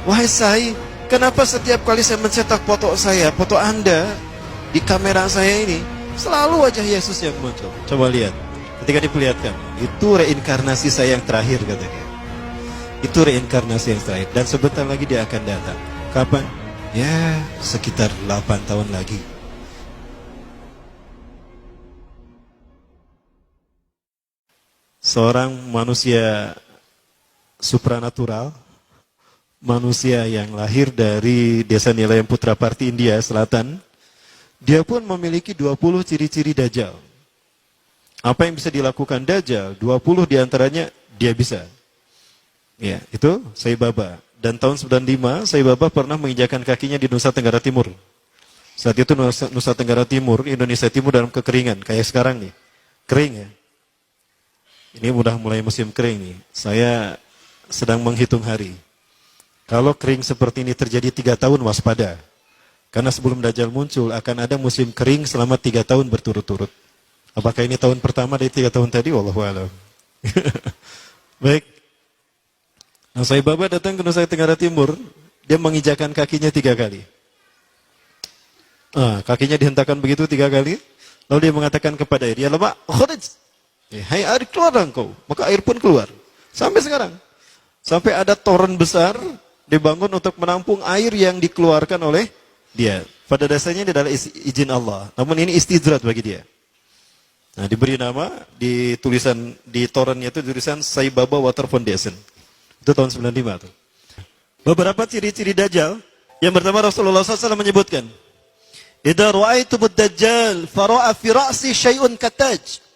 Wahai Sai, kenapa setiap kali saya mencetak foto saya, foto Anda di kamera saya ini, selalu wajah Yesus yang muncul? Coba lihat. Ketika diperlihatkan, itu reinkarnasi saya yang terakhir, kata dia. Itu reinkarnasi yang terakhir. Dan sebentar lagi dia akan datang. Kapan? Ya, sekitar 8 tahun lagi. Seorang manusia supranatural, manusia yang lahir dari desa Nilayam Putraparti, India Selatan, dia pun memiliki 20 ciri-ciri Dajjal. Apa yang bisa dilakukan Dajjal? 20 diantaranya dia bisa. Ya, itu Sai Baba. Dan tahun 95, Sai Baba pernah menginjakan kakinya di Nusa Tenggara Timur. Saat itu Nusa Tenggara Timur, Indonesia Timur dalam kekeringan. Kayak sekarang nih, kering ya. Ini udah mulai musim kering nih. Saya sedang menghitung hari. Kalau kering seperti ini terjadi 3 tahun, waspada. Karena sebelum Dajjal muncul, akan ada musim kering selama 3 tahun berturut-turut. Apakah ini tahun pertama dari 3 tahun tadi? Wallahu a'lam. Baik. Nah, Sai Baba datang ke Nusa Tenggara Timur, dia menginjakan kakinya 3 kali. Kakinya dihentakkan begitu 3 kali, lalu dia mengatakan kepada air, ya lama, khuruj. Hai air, keluar engkau. Maka air pun keluar. Sampai sekarang. Sampai ada toren besar dibangun untuk menampung air yang dikeluarkan oleh dia. Pada dasarnya ini adalah izin Allah. Namun ini istidrat bagi dia. Nah, diberi nama, di tulisan, di torennya itu tulisan Sai Baba Water Foundation. Itu tahun 95 tuh. Beberapa ciri-ciri Dajjal. Yang pertama Rasulullah SAW menyebutkan, idza ra'aitumud Dajjal fara'a fi ra'si syai'un kataj.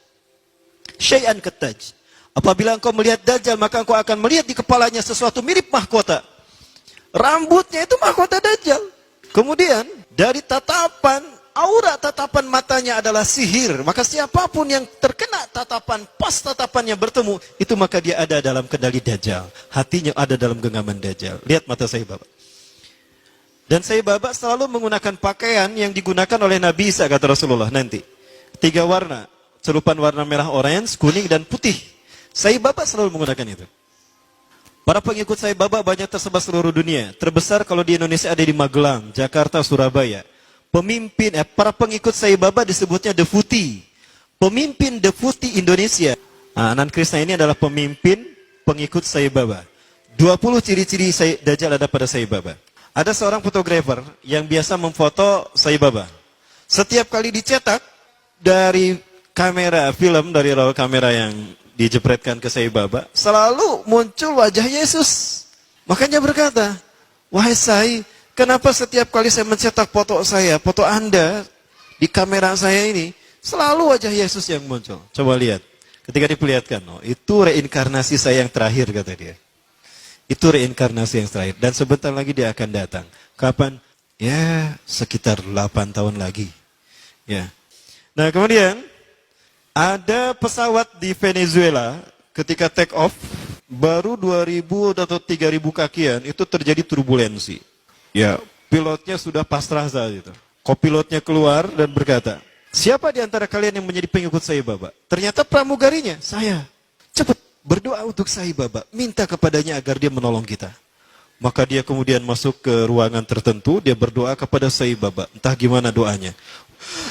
Syai'an kataj. Apabila engkau melihat Dajjal, maka engkau akan melihat di kepalanya sesuatu mirip mahkota. Rambutnya itu mahkota Dajjal. Kemudian, dari tatapan, aura tatapan matanya adalah sihir. Maka siapapun yang terkena tatapan, pas tatapannya bertemu, itu maka dia ada dalam kendali Dajjal. Hatinya ada dalam genggaman Dajjal. Lihat mata Sai Baba. Dan Sai Baba selalu menggunakan pakaian yang digunakan oleh Nabi Isa, kata Rasulullah nanti. 3 warna. Serupan warna merah, orange, kuning, dan putih. Sai Baba selalu menggunakan itu. Para pengikut Sai Baba banyak tersebar seluruh dunia. Terbesar kalau di Indonesia ada di Magelang, Jakarta, Surabaya. Para pengikut Sai Baba disebutnya Deputi. Pemimpin Deputi Indonesia. Anan Krishna ini adalah pemimpin pengikut Sai Baba. 20 ciri-ciri Dajjal ada pada Sai Baba. Ada seorang fotografer yang biasa memfoto Sai Baba. Setiap kali dicetak dari kamera film, dari roll kamera yang dijepretkan ke Sai Baba, selalu muncul wajah Yesus. Makanya berkata, wahai Sai, kenapa setiap kali saya mencetak foto saya, foto Anda di kamera saya ini, selalu wajah Yesus yang muncul? Coba lihat. Ketika diperlihatkan, itu reinkarnasi saya yang terakhir, kata dia. Itu reinkarnasi yang terakhir. Dan sebentar lagi dia akan datang. Kapan? Ya, sekitar 8 tahun lagi. Ya. Nah, kemudian ada pesawat di Venezuela ketika take off, baru 2000 atau 3000 kakian, itu terjadi turbulensi. Ya, pilotnya sudah pasrah saat itu. Kopilotnya keluar dan berkata, siapa di antara kalian yang menjadi pengikut Sai Baba? Ternyata pramugarinya, saya. Cepat berdoa untuk Sai Baba, minta kepadanya agar dia menolong kita. Maka dia kemudian masuk ke ruangan tertentu, dia berdoa kepada Sai Baba. Entah gimana doanya.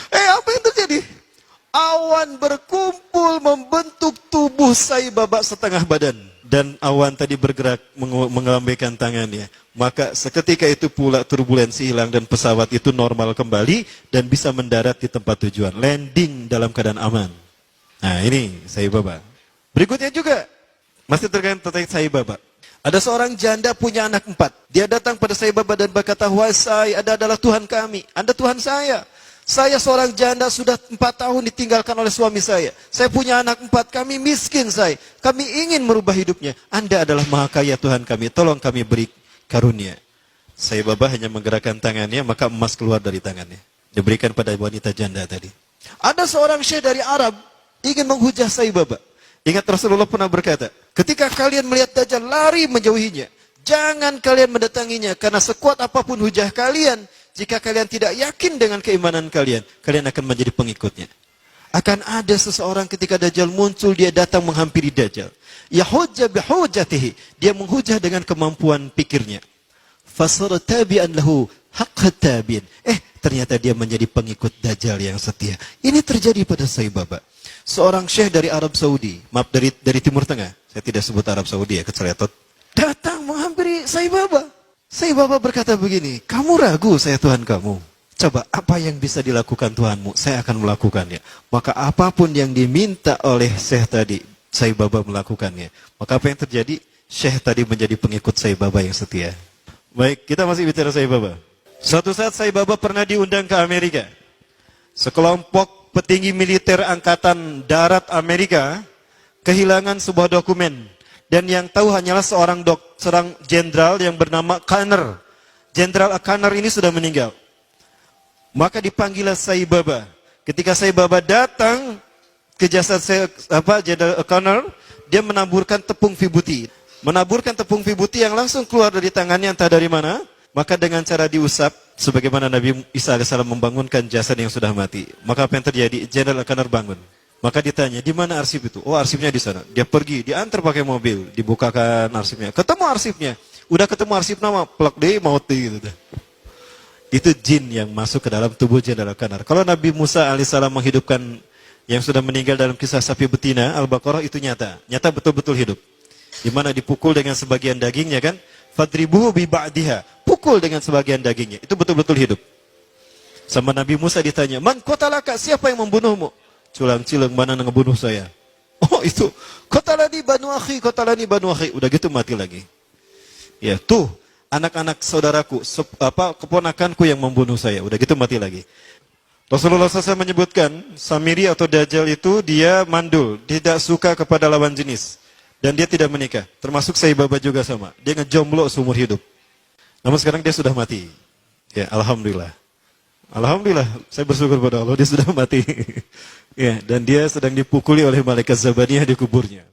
Apa yang terjadi? Awan berkumpul membentuk tubuh Sai Baba setengah badan. Dan awan tadi bergerak mengelambaikan tangannya. Maka seketika itu pula turbulensi hilang dan pesawat itu normal kembali dan bisa mendarat di tempat tujuan. Landing dalam keadaan aman. Nah, ini Sai Baba. Berikutnya juga masih terkait Sai Baba. Ada seorang janda punya anak 4. Dia datang pada Sai Baba dan berkata, wahai Sai, Anda adalah Tuhan kami. Anda Tuhan saya. Saya seorang janda sudah 4 tahun ditinggalkan oleh suami saya. Saya punya anak 4, kami miskin Sai. Kami ingin merubah hidupnya. Anda adalah maha kaya Tuhan kami. Tolong kami beri karunia. Sai Baba hanya menggerakkan tangannya, maka emas keluar dari tangannya. Diberikan pada wanita janda tadi. Ada seorang syekh dari Arab ingin menghujah Sai Baba. Ingat Rasulullah pernah berkata, ketika kalian melihat Dajjal, lari menjauhinya. Jangan kalian mendatanginya, karena sekuat apapun hujah kalian, jika kalian tidak yakin dengan keimanan kalian, kalian akan menjadi pengikutnya. Akan ada seseorang ketika Dajjal muncul, dia datang menghampiri Dajjal. Yahujja bihujjatihi, dia menghujah dengan kemampuan pikirnya. fasara tabi'an lahu haqq tabi'in. Ternyata dia menjadi pengikut Dajjal yang setia. Ini terjadi pada Sai Baba. Seorang syekh dari Arab Saudi, maaf dari Timur Tengah. Saya tidak sebut Arab Saudi ya, keceletot. Datang menghampiri Sai Baba. Sai Baba berkata begini, kamu ragu saya Tuhan kamu? Coba apa yang bisa dilakukan Tuhanmu? Saya akan melakukannya. Maka apapun yang diminta oleh syekh tadi, Sai Baba melakukannya. Maka apa yang terjadi? Syekh tadi menjadi pengikut Sai Baba yang setia. Baik, kita masih bicara Sai Baba. Suatu saat Sai Baba pernah diundang ke Amerika. Sekelompok petinggi militer Angkatan Darat Amerika kehilangan sebuah dokumen. Dan yang tahu hanyalah seorang jenderal yang bernama Conner. Jenderal Conner ini sudah meninggal. Maka dipanggillah Sai Baba. Ketika Sai Baba datang ke jasad Jenderal Conner, dia menaburkan tepung vibuti. Menaburkan tepung vibuti yang langsung keluar dari tangannya entah dari mana. Maka dengan cara diusap, sebagaimana Nabi Isa AS membangunkan jasad yang sudah mati. Maka apa yang terjadi? Jenderal Conner bangun. Maka ditanya, di mana arsip itu? Oh, arsipnya di sana. Dia pergi, diantar pakai mobil, dibukakan arsipnya. Ketemu arsipnya. Udah ketemu arsip nama, plak deh, maut gitu. Itu jin yang masuk ke dalam tubuh Jenderal Conner. Kalau Nabi Musa AS menghidupkan yang sudah meninggal dalam kisah sapi betina, Al-Baqarah itu nyata. Nyata betul-betul hidup. Di mana dipukul dengan sebagian dagingnya kan? Fadribuhu bi ba'diha. Pukul dengan sebagian dagingnya. Itu betul-betul hidup. Sama Nabi Musa ditanya, "Man qatalaka? Siapa yang membunuhmu?" Culang-cilang, mana yang ngebunuh saya? Oh, itu. Qatalani banu akhi, qatalani banu akhi. Udah gitu mati lagi. Ya, tuh anak-anak saudaraku, keponakanku yang membunuh saya. Udah gitu mati lagi. Rasulullah SAW menyebutkan, Samiri atau Dajjal itu dia mandul, tidak suka kepada lawan jenis. Dan dia tidak menikah. Termasuk Sai Baba juga sama. Dia ngejomblo seumur hidup. Namun sekarang dia sudah mati. Ya, alhamdulillah. Alhamdulillah, saya bersyukur pada Allah dia sudah mati. Ya, dan dia sedang dipukuli oleh malaikat Zabaniyah di kuburnya.